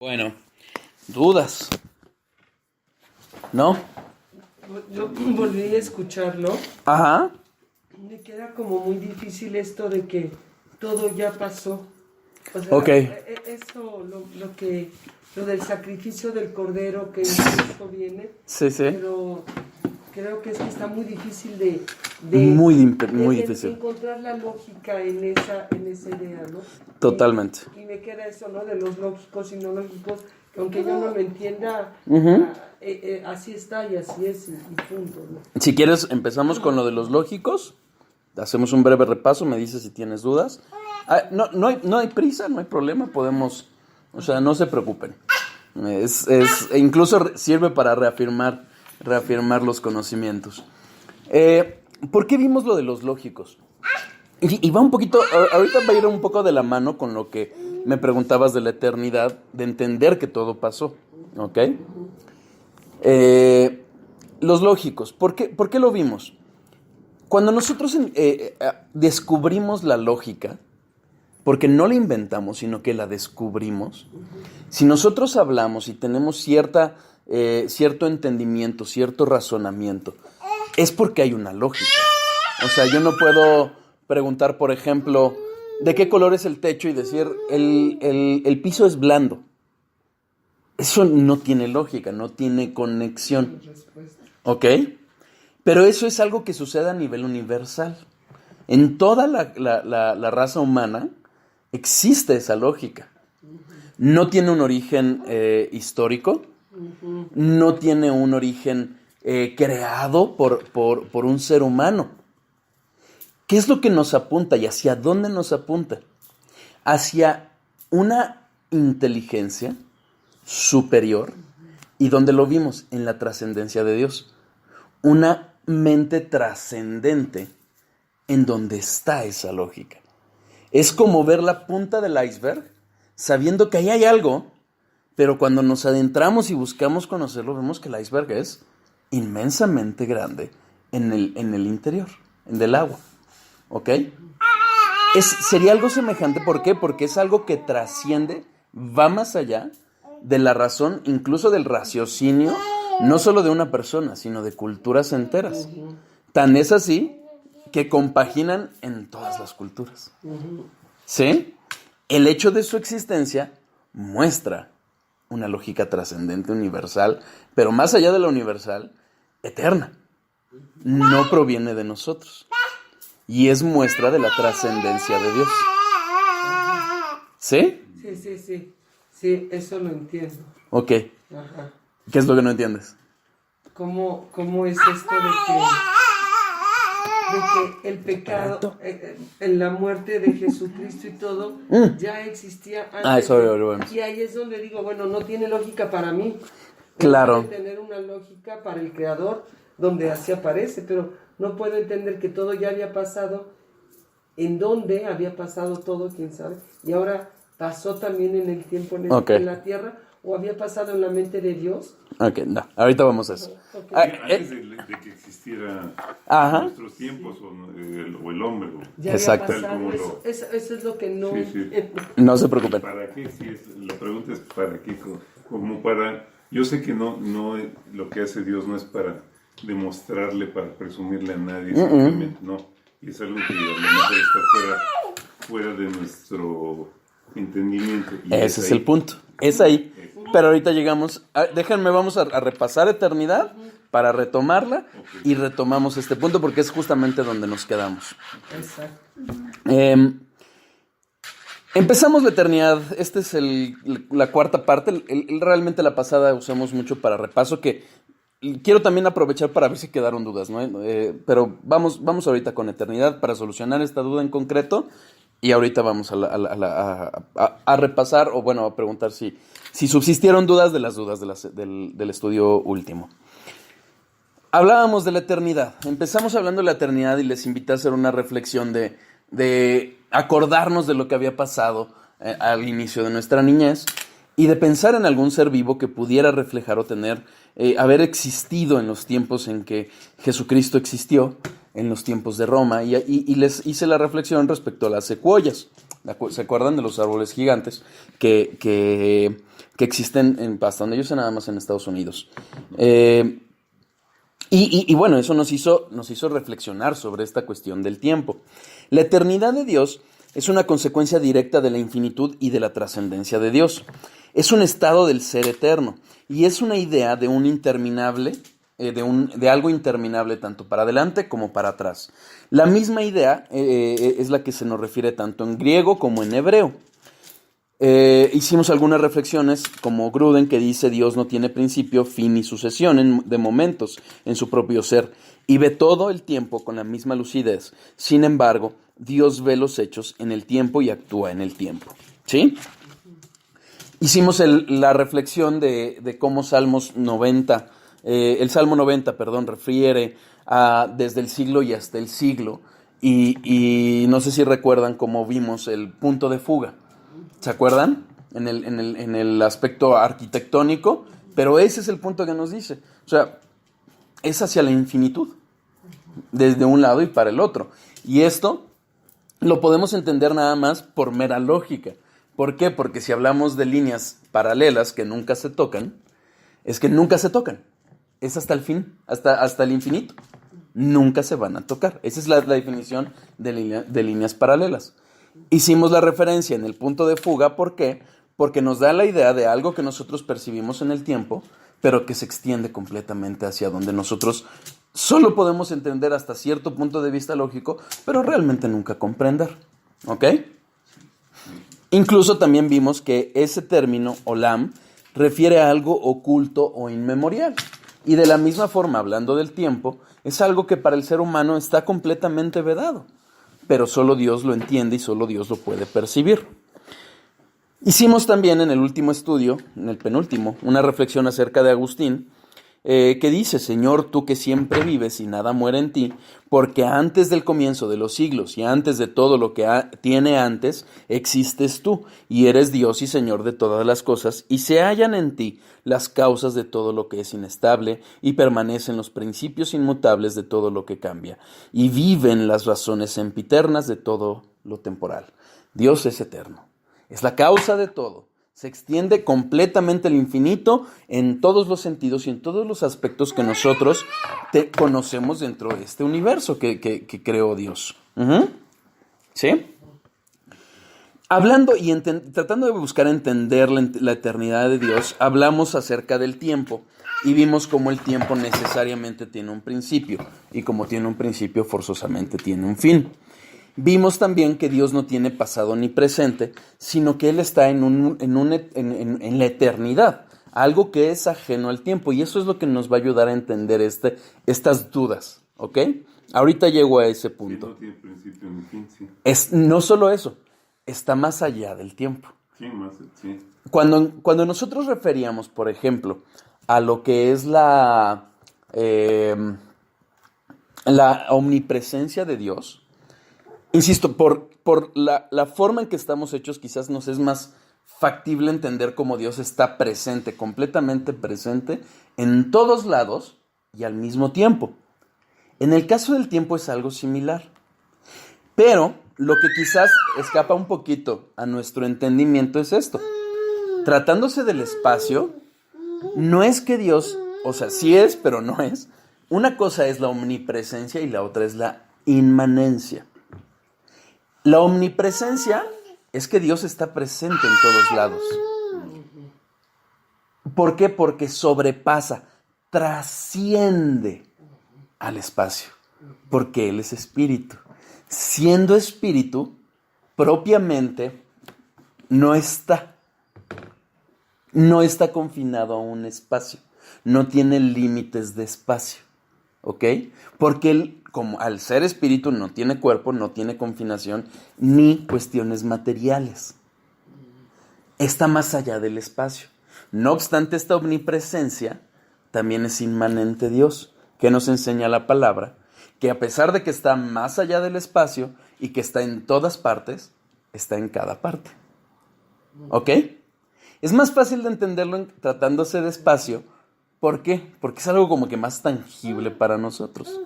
Bueno, dudas, ¿no? Yo volví a escucharlo. Ajá. Me queda como muy difícil esto de que todo ya pasó. O sea, Ok. Eso, lo del sacrificio del cordero que incluso viene. Sí, sí. Pero creo que es que está muy difícil de Muy difícil. encontrar la lógica en esa idea, ¿no? Totalmente. Y me queda eso, ¿no? De los lógicos y no lógicos, que aunque yo no lo entienda, así está y así es y punto, ¿no? Si quieres, empezamos con lo de los lógicos. Hacemos un breve repaso, me dices si tienes dudas. No hay prisa, no hay problema, podemos, o sea, no se preocupen. Incluso sirve para reafirmar los conocimientos. ¿Por qué vimos lo de los lógicos? Y va un poquito, ahorita va a ir un poco de la mano con lo que me preguntabas de la eternidad, de entender que todo pasó, ¿ok? Los lógicos, ¿por qué lo vimos? Cuando nosotros descubrimos la lógica, porque no la inventamos, sino que la descubrimos, si nosotros hablamos y tenemos cierto entendimiento, cierto razonamiento, es porque hay una lógica. O sea, yo no puedo preguntar, por ejemplo, ¿de qué color es el techo? Y decir, el piso es blando. Eso no tiene lógica, no tiene conexión. ¿Ok? Pero eso es algo que sucede a nivel universal. En toda la raza humana existe esa lógica. No tiene un origen histórico, no tiene un origen creado por un ser humano. ¿Qué es lo que nos apunta y hacia dónde nos apunta? Hacia una inteligencia superior, y donde lo vimos en la trascendencia de Dios. Una mente trascendente en donde está esa lógica. Es como ver la punta del iceberg, sabiendo que ahí hay algo, pero cuando nos adentramos y buscamos conocerlo, vemos que el iceberg es inmensamente grande en el interior, en el agua. ¿Ok? Sería algo semejante, ¿por qué? Porque es algo que trasciende, va más allá de la razón, incluso del raciocinio, no solo de una persona, sino de culturas enteras. Tan es así que compaginan en todas las culturas. ¿Sí? El hecho de su existencia muestra una lógica trascendente, universal, pero más allá de la universal, eterna. No proviene de nosotros. Y es muestra de la trascendencia de Dios. ¿Sí? Sí, eso lo entiendo. Ok. Ajá. ¿Qué es lo que no entiendes? ¿Cómo es esto de que el pecado, en la muerte de Jesucristo y todo, ya existía antes? Bueno. Y ahí es donde digo, bueno, no tiene lógica para mí. Claro. Puede tener una lógica para el Creador, donde así aparece, pero no puedo entender que todo ya había pasado, en dónde había pasado todo, quién sabe, y ahora pasó también en el tiempo, en la tierra, o había pasado en la mente de Dios. Ok, no, ahorita vamos a eso. Okay. Antes de que existiera nuestros tiempos o el hombre. Ya exacto. Había pasado, eso es lo que no... Sí. No se preocupen. ¿Para qué? La pregunta es ¿para qué? Como para... Yo sé que no lo que hace Dios no es para demostrarle, para presumirle a nadie, simplemente no. Y es algo que a lo mejor está fuera de nuestro entendimiento. Y ese es el punto. Es ahí. Pero ahorita llegamos. Déjenme, vamos a repasar eternidad para retomarla y retomamos este punto porque es justamente donde nos quedamos. Exacto. Empezamos la eternidad. Esta es la cuarta parte. Realmente la pasada usamos mucho para repaso, que quiero también aprovechar para ver si quedaron dudas, ¿no? Pero vamos ahorita con eternidad para solucionar esta duda en concreto. Y ahorita vamos a repasar, o bueno, a preguntar si subsistieron dudas de las dudas del estudio último. Hablábamos de la eternidad. Empezamos hablando de la eternidad y les invité a hacer una reflexión de acordarnos de lo que había pasado al inicio de nuestra niñez y de pensar en algún ser vivo que pudiera reflejar o haber existido en los tiempos en que Jesucristo existió, en los tiempos de Roma, y les hice la reflexión respecto a las secuoyas. ¿Se acuerdan de los árboles gigantes que existen hasta donde yo sé nada más en Estados Unidos? Y bueno, eso nos hizo reflexionar sobre esta cuestión del tiempo. La eternidad de Dios es una consecuencia directa de la infinitud y de la trascendencia de Dios. Es un estado del ser eterno y es una idea de un interminable, de algo interminable tanto para adelante como para atrás. La misma idea es la que se nos refiere tanto en griego como en hebreo. Hicimos algunas reflexiones como Gruden, que dice: Dios no tiene principio, fin ni sucesión de momentos en su propio ser y ve todo el tiempo con la misma lucidez. Sin embargo, Dios ve los hechos en el tiempo y actúa en el tiempo. ¿Sí? Hicimos la reflexión de cómo el Salmo 90, refiere a desde el siglo y hasta el siglo. Y no sé si recuerdan cómo vimos el punto de fuga. ¿Se acuerdan? En el aspecto arquitectónico, pero ese es el punto que nos dice. O sea, es hacia la infinitud, desde un lado y para el otro. Y esto lo podemos entender nada más por mera lógica. ¿Por qué? Porque si hablamos de líneas paralelas que nunca se tocan, es que nunca se tocan. Es hasta el fin, hasta el infinito. Nunca se van a tocar. Esa es la definición de líneas paralelas. Hicimos la referencia en el punto de fuga, ¿por qué? Porque nos da la idea de algo que nosotros percibimos en el tiempo, pero que se extiende completamente hacia donde nosotros solo podemos entender hasta cierto punto de vista lógico, pero realmente nunca comprender. ¿Ok? Incluso también vimos que ese término, olam, refiere a algo oculto o inmemorial. Y de la misma forma, hablando del tiempo, es algo que para el ser humano está completamente vedado. Pero solo Dios lo entiende y solo Dios lo puede percibir. Hicimos también en el último estudio, en el penúltimo, una reflexión acerca de Agustín, que dice: Señor, tú que siempre vives y nada muere en ti, porque antes del comienzo de los siglos y antes de todo lo que tiene antes, existes tú, y eres Dios y Señor de todas las cosas, y se hallan en ti las causas de todo lo que es inestable, y permanecen los principios inmutables de todo lo que cambia, y viven las razones sempiternas de todo lo temporal. Dios es eterno, es la causa de todo. Se extiende completamente el infinito en todos los sentidos y en todos los aspectos que nosotros conocemos dentro de este universo que creó Dios. ¿Sí? Hablando y tratando de buscar entender la eternidad de Dios, hablamos acerca del tiempo y vimos cómo el tiempo necesariamente tiene un principio y como tiene un principio forzosamente tiene un fin. Vimos también que Dios no tiene pasado ni presente, sino que Él está en la eternidad, algo que es ajeno al tiempo, y eso es lo que nos va a ayudar a entender estas dudas, ¿ok? Ahorita llego a ese punto. Sí, no tiene principio ni fin, sí. No solo eso, está más allá del tiempo. Sí, sí. Cuando nosotros referíamos, por ejemplo, a lo que es la omnipresencia de Dios, insisto, por la forma en que estamos hechos, quizás nos es más factible entender cómo Dios está presente, completamente presente, en todos lados y al mismo tiempo. En el caso del tiempo es algo similar. Pero lo que quizás escapa un poquito a nuestro entendimiento es esto. Tratándose del espacio, no es que Dios, o sea, sí es, pero no es. Una cosa es la omnipresencia y la otra es la inmanencia. La omnipresencia es que Dios está presente en todos lados. ¿Por qué? Porque sobrepasa, trasciende al espacio, porque Él es espíritu. Siendo espíritu, propiamente no está confinado a un espacio, no tiene límites de espacio, ¿ok? Porque Él, como al ser espíritu, no tiene cuerpo, no tiene confinación, ni cuestiones materiales. Está más allá del espacio. No obstante, esta omnipresencia también es inmanente Dios, que nos enseña la palabra, que a pesar de que está más allá del espacio y que está en todas partes, está en cada parte. ¿Ok? Es más fácil de entenderlo tratándose de espacio. ¿Por qué? Porque es algo como que más tangible para nosotros.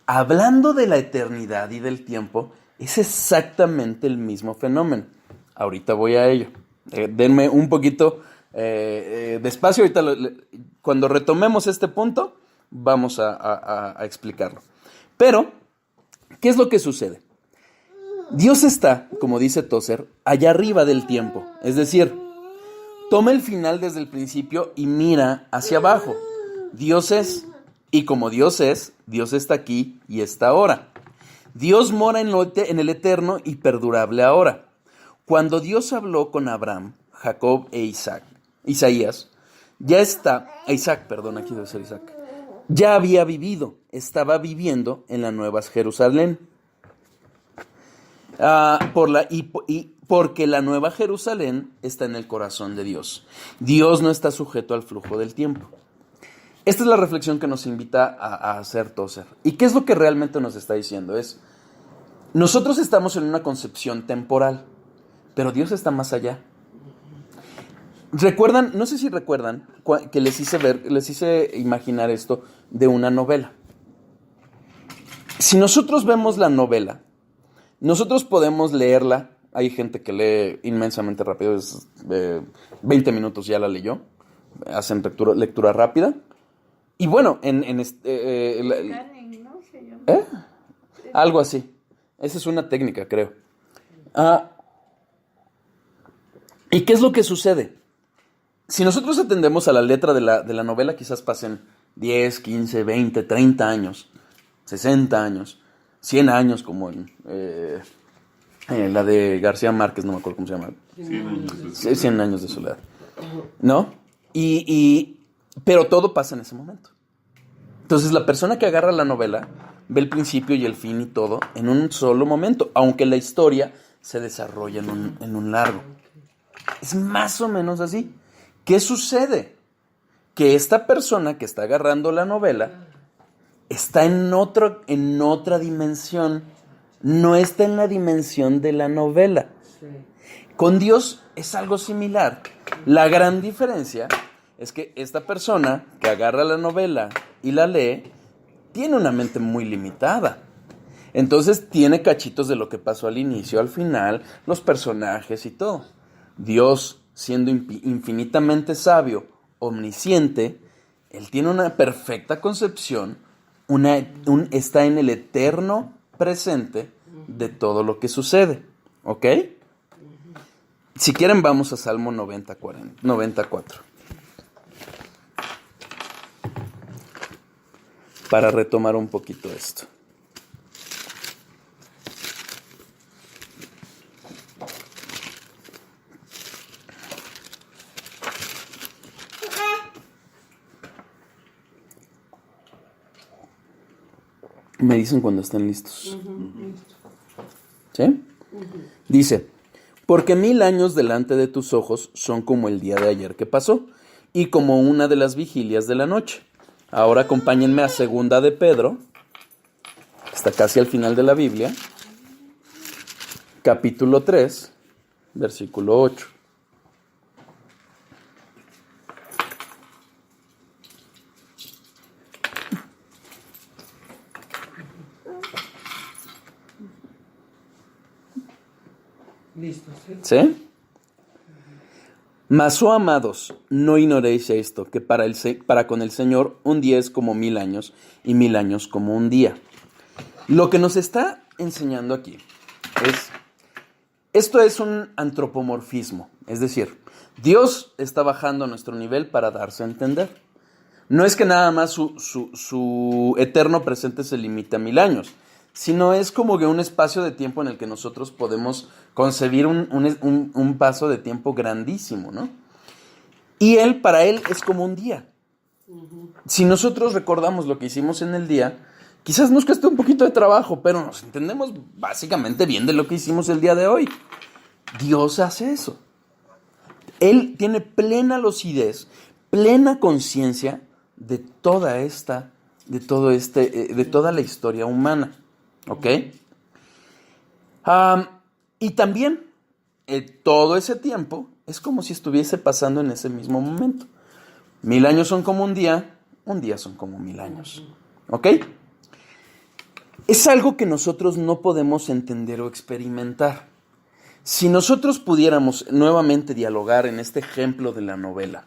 Hablando de la eternidad y del tiempo, Es exactamente el mismo fenómeno. Ahorita voy a ello. Denme un poquito de espacio. Ahorita, cuando retomemos este punto, vamos a explicarlo. Pero, ¿qué es lo que sucede? Dios está, como dice Tozer, allá arriba del tiempo. Es decir, toma el final desde el principio y mira hacia abajo. Dios es, y como Dios es, Dios está aquí y está ahora. Dios mora en el eterno y perdurable ahora. Cuando Dios habló con Abraham, Jacob e Isaías, aquí debe ser Isaac, ya había vivido, estaba viviendo en la Nueva Jerusalén. Porque la Nueva Jerusalén está en el corazón de Dios. Dios no está sujeto al flujo del tiempo. Esta es la reflexión que nos invita a hacer Tozer. ¿Y qué es lo que realmente nos está diciendo? Nosotros estamos en una concepción temporal, pero Dios está más allá. ¿Recuerdan? No sé si recuerdan que les hice imaginar esto de una novela. Si nosotros vemos la novela, nosotros podemos leerla. Hay gente que lee inmensamente rápido, 20 minutos ya la leyó, hacen lectura rápida. Y bueno, algo así. Esa es una técnica, creo. ¿Y qué es lo que sucede? Si nosotros atendemos a la letra de la novela, quizás pasen 10, 15, 20, 30 años, 60 años, 100 años, como en la de García Márquez, no me acuerdo cómo se llama. 100 años de soledad. ¿No? Pero todo pasa en ese momento. Entonces la persona que agarra la novela ve el principio y el fin y todo en un solo momento, aunque la historia se desarrolla en un largo. Es más o menos así. ¿Qué sucede? Que esta persona que está agarrando la novela está en otra dimensión, no está en la dimensión de la novela. Sí. Con Dios es algo similar. La gran diferencia es que esta persona que agarra la novela y la lee, tiene una mente muy limitada. Entonces tiene cachitos de lo que pasó al inicio, al final, los personajes y todo. Dios, siendo infinitamente sabio, omnisciente, Él tiene una perfecta concepción, está en el eterno presente de todo lo que sucede. ¿Ok? Si quieren, vamos a Salmo 94. Para retomar un poquito esto. Me dicen cuando estén listos. ¿Sí? Dice, porque 1000 años delante de tus ojos son como el día de ayer que pasó, y como una de las vigilias de la noche. Ahora acompáñenme a 2 de Pedro, está casi al final de la Biblia, capítulo 3, versículo 8. Listo, ¿sí? ¿Sí? Mas, oh amados, no ignoréis esto, que para con el Señor un día es como 1000 años, y 1000 años como un día. Lo que nos está enseñando aquí esto es un antropomorfismo, es decir, Dios está bajando a nuestro nivel para darse a entender. No es que nada más su eterno presente se limite a 1000 años, sino es como que un espacio de tiempo en el que nosotros podemos concebir un paso de tiempo grandísimo, ¿no? Y para él es como un día. Si nosotros recordamos lo que hicimos en el día, quizás nos cueste un poquito de trabajo, pero nos entendemos básicamente bien de lo que hicimos el día de hoy. Dios hace eso. Él tiene plena lucidez, plena conciencia de toda la historia humana. ¿Ok? Y también todo ese tiempo es como si estuviese pasando en ese mismo momento. 1000 años son como un día son como 1000 años. ¿Ok? es algo que nosotros no podemos entender o experimentar. Si nosotros pudiéramos nuevamente dialogar en este ejemplo de la novela,